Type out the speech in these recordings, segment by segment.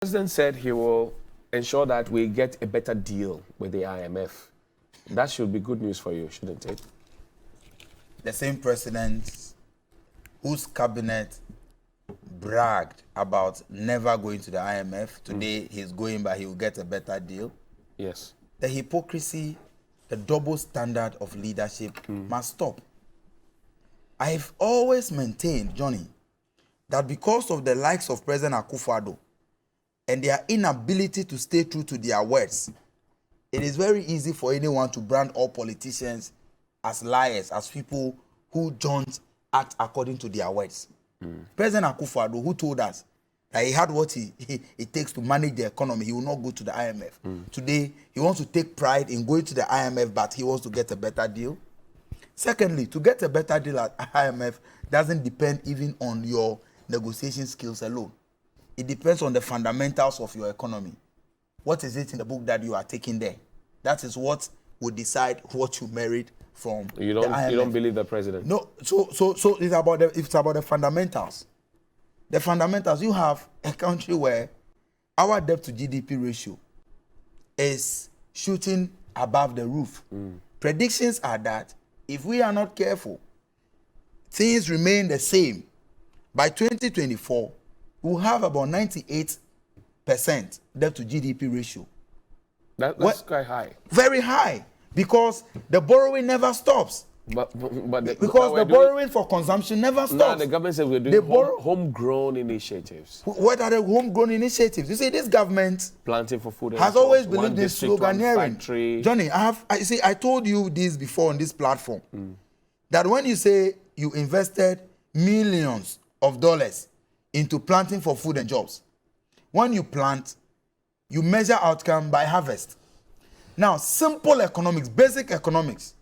President said he will ensure that we get a better deal with the IMF. That should be good news for you, shouldn't it? The same president whose cabinet bragged about never going to the IMF, today he's going, but he will get a better deal. Yes. The hypocrisy, the double standard of leadership must stop. I've always maintained, Johnny, that because of the likes of President Akufo Addo and their inability to stay true to their words, it is very easy for anyone to brand all politicians as liars, as people who don't act according to their words. President Akufo Addo, who told us that he had what it takes to manage the economy, he will not go to the IMF. Today, he wants to take pride in going to the IMF, but he wants to get a better deal. Secondly, to get a better deal at IMF doesn't depend even on your negotiation skills alone. It depends on the fundamentals of your economy. What is it in the book that you are taking there? That is what will decide what you merit from the IMF. You don't believe the president? No. So it's about the fundamentals. The fundamentals. You have a country where our debt to GDP ratio is shooting above the roof. Predictions are that if we are not careful, things remain the same. By 2024, we'll have about 98% debt to GDP ratio. That's quite high. Very high, because the borrowing never stops. Because the borrowing for consumption never stops. Now the government says we're doing homegrown initiatives. What are the homegrown initiatives? You see, this government planting for food has always believed this sloganeering. Johnny, I told you this before on this platform, that when you say you invested millions of dollars into planting for food and jobs, when you plant, you measure outcome by harvest. Now, simple economics, basic economics,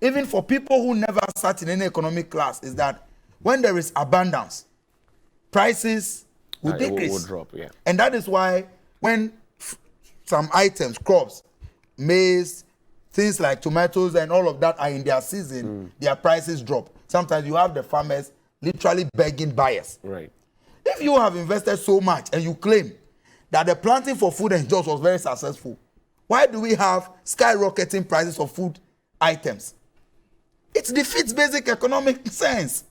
even for people who never sat in any economic class, is that when there is abundance, prices will decrease. Will drop, yeah. And that is why when some items, crops, maize, things like tomatoes and all of that are in their season, their prices drop. Sometimes you have the farmers literally begging buyers. Right. If you have invested so much and you claim that the planting for food and jobs was very successful, why do we have skyrocketing prices of food items? It defeats basic economic sense.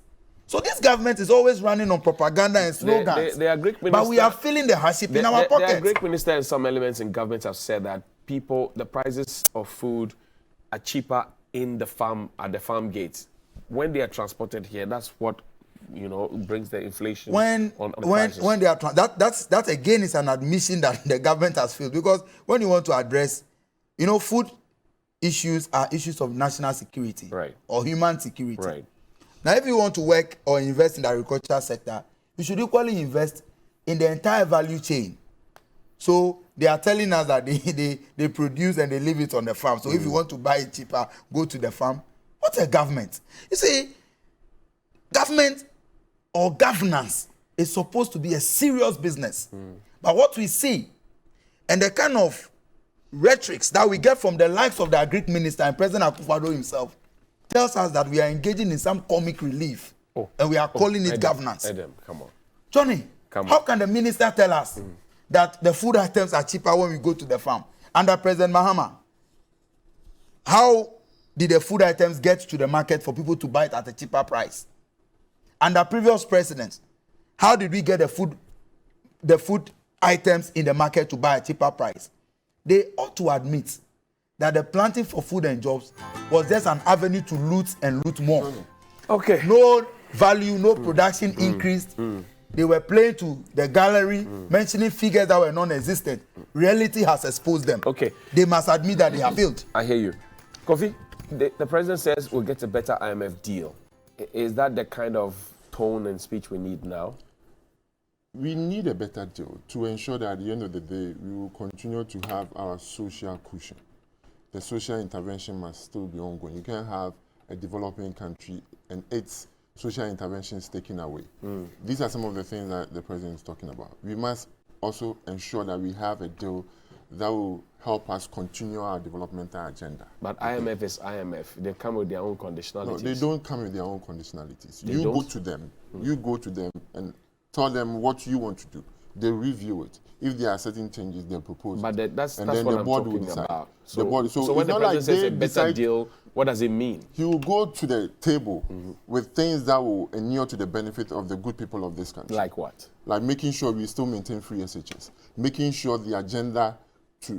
So this government is always running on propaganda and slogans. But we are feeling the hardship in our pockets. The Greek minister and some elements in government have said that the prices of food are cheaper in the farm, at the farm gates. When they are transported here, that's what brings the inflation on prices. When they are that again is an admission that the government has failed, because when you want to address, food issues are issues of national security, right, or human security. Right. Now, if you want to work or invest in the agricultural sector, you should equally invest in the entire value chain. So they are telling us that they produce and they leave it on the farm. So if you want to buy it cheaper, go to the farm. What a government! You see, government or governance is supposed to be a serious business. But what we see and the kind of rhetorics that we get from the likes of the Greek minister and President Akufo Addo himself tells us that we are engaging in some comic relief, and we are calling it governance. Adam, come on. Johnny, how can the minister tell us that the food items are cheaper when we go to the farm? Under President Mahama, how did the food items get to the market for people to buy it at a cheaper price? Under previous presidents, how did we get the food items in the market to buy at a cheaper price? They ought to admit that the planting for food and jobs was just an avenue to loot and loot more. Okay. No value, no production increased. They were playing to the gallery, mentioning figures that were non-existent. Reality has exposed them. Okay. They must admit that they have failed. I hear you. Kofi, the president says we'll get a better IMF deal. Is that the kind of tone and speech we need now? We need a better deal to ensure that at the end of the day, we will continue to have our social cushion. The social intervention must still be ongoing. You can't have a developing country and its social interventions taken away. These are some of the things that the president is talking about. We must also ensure that we have a deal that will help us continue our developmental agenda. But IMF is IMF. They come with their own conditionalities. No, they don't come with their own conditionalities. You go to them and tell them what you want to do. they review it. If there are certain changes, they propose. But that's and what then the I'm board talking will decide. about. The board, so it's when the not president like says they a better decide, deal, what does it mean? he will go to the table with things that will inure to the benefit of the good people of this country. Like what? Like making sure we still maintain free SHS, making sure the agenda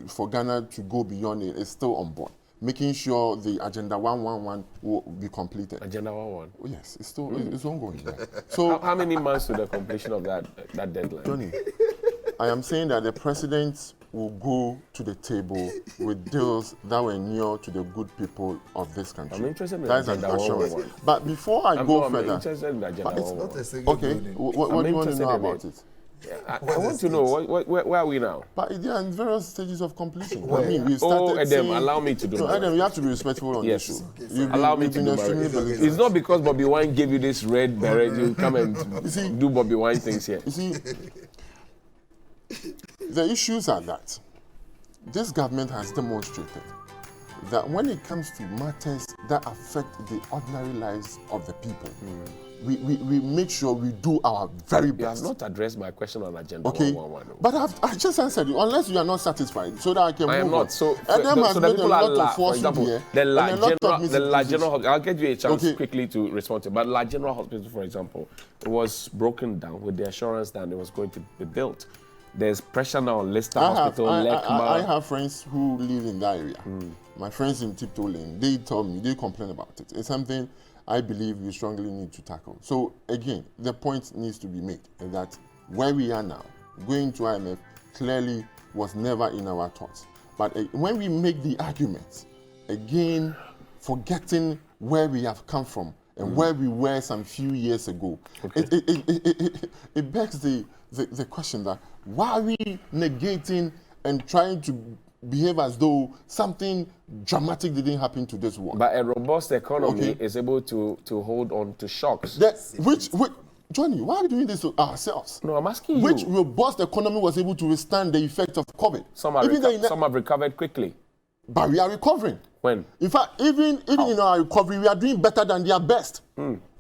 for Ghana to go beyond it is still on board, making sure the Agenda 111 will be completed. Agenda 111? Oh, yes, it's still it's ongoing. Right? So how many months to the completion of that deadline? Johnny, I am saying that the president will go to the table with deals that will inure to the good people of this country. I'm interested in That's an Agenda assurance. 111. But before I go further, I'm interested in Agenda It's 111. not a single okay, building. what do you want to know about it? I want to know, where are we now? But they are in various stages of completion. Well, I mean, we started Adam, saying, allow me to do no, my Adam, you have to be respectful on Yes. this show. Okay, You've allow me you've to been do my extremely research. belligerent. It's not because Bobby Wine gave you this red beret, you come and see- do Bobby Wine things here. You see, the issues are that this government has demonstrated that when it comes to matters that affect the ordinary lives of the people, we make sure we do our very You have best. not addressed my question on Agenda Okay, 111. but I just answered you. Unless you are not satisfied, so that I can I am move not. on. So, Adam has the made a people lot are of for force example, here, the and La a lot of General, I'll give you a chance Okay. quickly to respond to it. But La General Hospital, for example, it was broken down with the assurance that it was going to be built. There's pressure now on Leicester Hospital, I Lekma. have friends who live in that area. My friends in Tiptoe Lane, they told me, they complain about it. It's something I believe we strongly need to tackle. So again, the point needs to be made that where we are now, going to IMF, clearly was never in our thoughts. But when we make the arguments, again, forgetting where we have come from and where we were some few years ago, it begs the question that why are we negating and trying to behave as though something dramatic didn't happen to this world? But a robust economy Okay. is able to hold on to shocks. Which Johnny, why are we doing this to ourselves? No, I'm asking Which you. robust economy was able to withstand the effect of COVID? Some have recovered quickly. But we are recovering. When? In fact, even in our recovery, we are doing better than their best.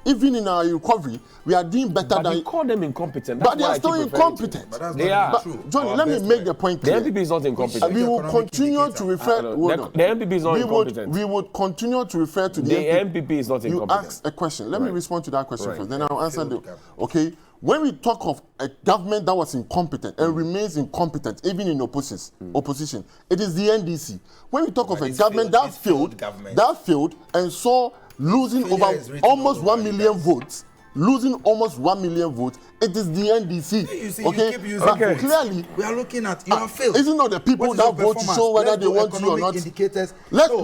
Even in our recovery, we are doing better But than. you call them incompetent. That's But they what are I still keep referring to. incompetent. But that's They not are. true. Johnny, Our let me best make way. the point The clear. NPP is not incompetent. We will economic continue indicator. to refer. hold on. The NPP is not incompetent. We would continue to refer to the The NPP is not You incompetent. asked a question. Let me respond to that question Right. first. Then I'll answer the. Failed Okay. When we talk of a government that was incompetent and remains incompetent, even in opposition, it is the NDC. When we talk of a it's government failed- that it's failed failed, government. and saw losing Failure over is written almost all 1 over million leaders. votes. Losing almost 1 million votes, it is the NDC. You see, okay, you keep using but votes. clearly, We are looking at you have failed. isn't it the people What is that your vote to performance? show whether Let's they do want you or economic not? Indicators.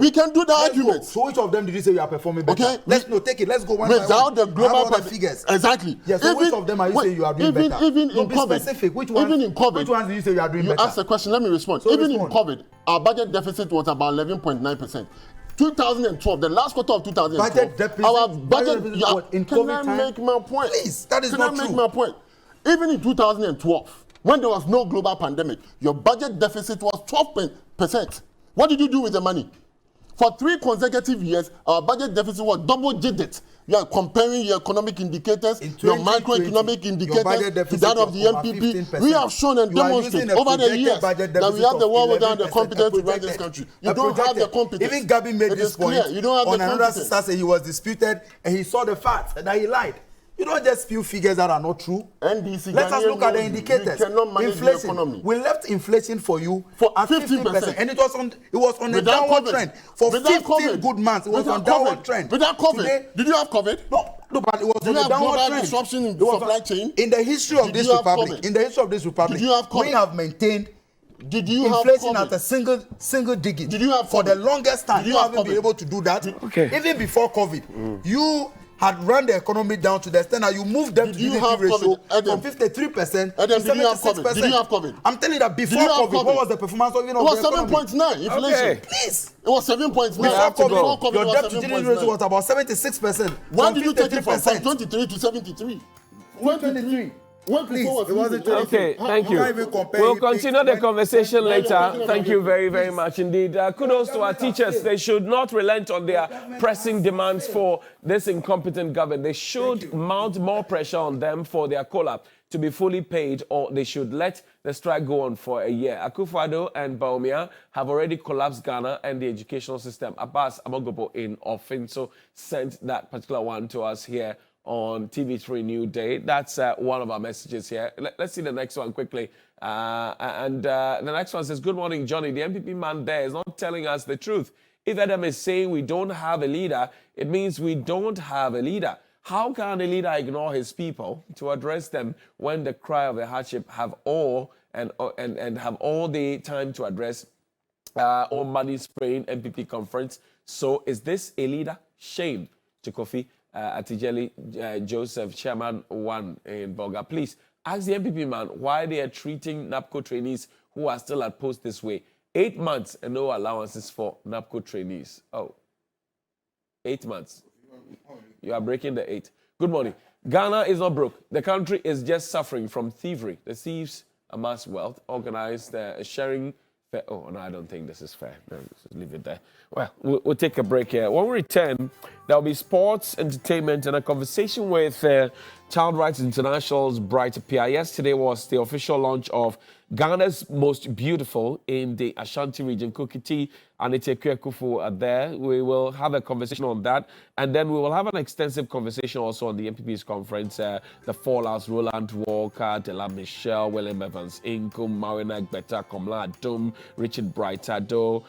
We can do the let's go. arguments. So which of them did you say you are performing better? Okay, Let's take it. Let's go one by Without one. the global Have all the pand- figures. Exactly. Yes. So which of them are you saying you are doing better? Even No, in be COVID, specific. Which ones? even in COVID, Which ones do you say you are doing you better? asked a question. Let me respond. So even respond. in COVID, our budget deficit was about 11.9%. 2012, the last quarter of 2012, Budget deficit- our budget budget. deficit Yeah, was in can COVID I time? make my point? Please, that is can not I make true. my point? Even in 2012, when there was no global pandemic, your budget deficit was 12%. What did you do with the money? For 3 consecutive years, our budget deficit was double digit. You are comparing your economic indicators, In your 2020, macroeconomic your indicators budget to deficit that of was the over MPP. 15%. We have shown and You are demonstrated using a over the projected years budget that we deficit have the of wherewithal and the 11%, competence to run projected- this country. a You don't have the projected. competence. Even Gabi made It this is point clear. You don't have on the another competence. sister, say he was disputed and he saw the facts and that he lied. You don't just spew figures that are not true. NDC Let us Ghanaian look at the knows indicators. We cannot manage Inflation. the economy. We left inflation for you For at 15%. and it was on a Without downward COVID. trend for Without 15 COVID. good months. It was Without on downward COVID. trend. Without COVID. Today, Did you have COVID? no, but it was Did on you a have downward global trend. disruption in It was supply on- chain? In the history of Did this you have republic, COVID? in the history of this republic, Did you have COVID? we have maintained Did you inflation have at a single digit. Did you have for the COVID? longest time? Did you You have haven't been COVID? able to do that. Okay. Even before COVID, you had run the economy down to the extent that you moved them Did to you GDP have ratio COVID? Adam, from 53% to Adam, did you have 76%. COVID? Did you have COVID? I'm telling you that before you have COVID, COVID? what was the performance of, It was the economy? 7.9 inflation. Okay. Please. It was 7.9. Before have to go. COVID, COVID your was debt to GDP ratio 7.9. was about 76%. Why from did you take it from 53%. 23 to 73? 23. When Please, before was it wasn't easy. 23. Okay, thank you. can't even compare We'll it continue with- the conversation later. when- Thank you very, very much indeed. Kudos to our teachers. They should not relent on their pressing demands for this incompetent government. They should mount more pressure on them for their collapse. to be fully paid, or they should let the strike go on for a year. Akufo Addo and Bawumia have already collapsed Ghana and the educational system. Abbas Amogobo in Ofinso sent that particular one to us here on TV3 New Day. That's one of our messages here. Let's see the next one quickly. The next one says, good morning, Johnny. The MPP man there is not telling us the truth. If Adam is saying we don't have a leader, it means we don't have a leader. How can a leader ignore his people to address them when the cry of the hardship have all and have all the time to address all money spraying MPP conference? So is this a leader? Shame to Kofi Atijeli Joseph, Chairman 1 in Bolga. Please ask the MPP man why they are treating NAPCO trainees who are still at post this way. 8 months and no allowances for NAPCO trainees. Oh, 8 months. You are breaking the 8. Good morning. Ghana is not broke. The country is just suffering from thievery. The thieves amass wealth, organized sharing. Oh, no, I don't think this is fair. No, just leave it there. Well, we'll take a break here. When we return, there will be sports, entertainment, and a conversation with Child Rights International's Bright Pia. Yesterday was the official launch of Ghana's most beautiful in the Ashanti region. Kukiti and Akufo are there. We will have a conversation on that. And then we will have an extensive conversation also on the MPP's conference. The fallouts, Roland Walker, Dela Michelle, William Evans, Inkum, Marina Gbeta, Komla Adum, Richard Bright, Addo,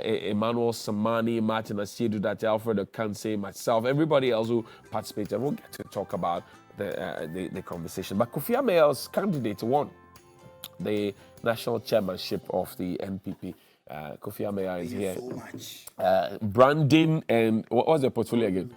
Emmanuel Samani, Martin Asiedu, that Alfred Okanse, myself, everybody else who participated. We'll get to talk about the conversation. But Kofi Ameya's candidate won the national chairmanship of the NPP. Kofi Ameya is here. So much. Branding and what was the portfolio again?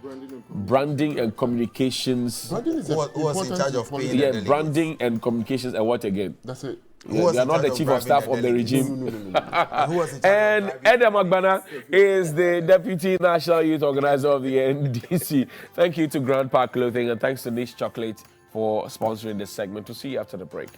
Branding and communications. Branding is Who was in charge of paying Yeah, the branding and communications and what again? That's it. You are not the chief of staff of the regime. Who was in charge And of Adam Agbana is the Deputy National Youth Organizer of the NDC. Thank you to Grand Park Clothing and thanks to Niche Chocolate for sponsoring this segment. We'll see you after the break.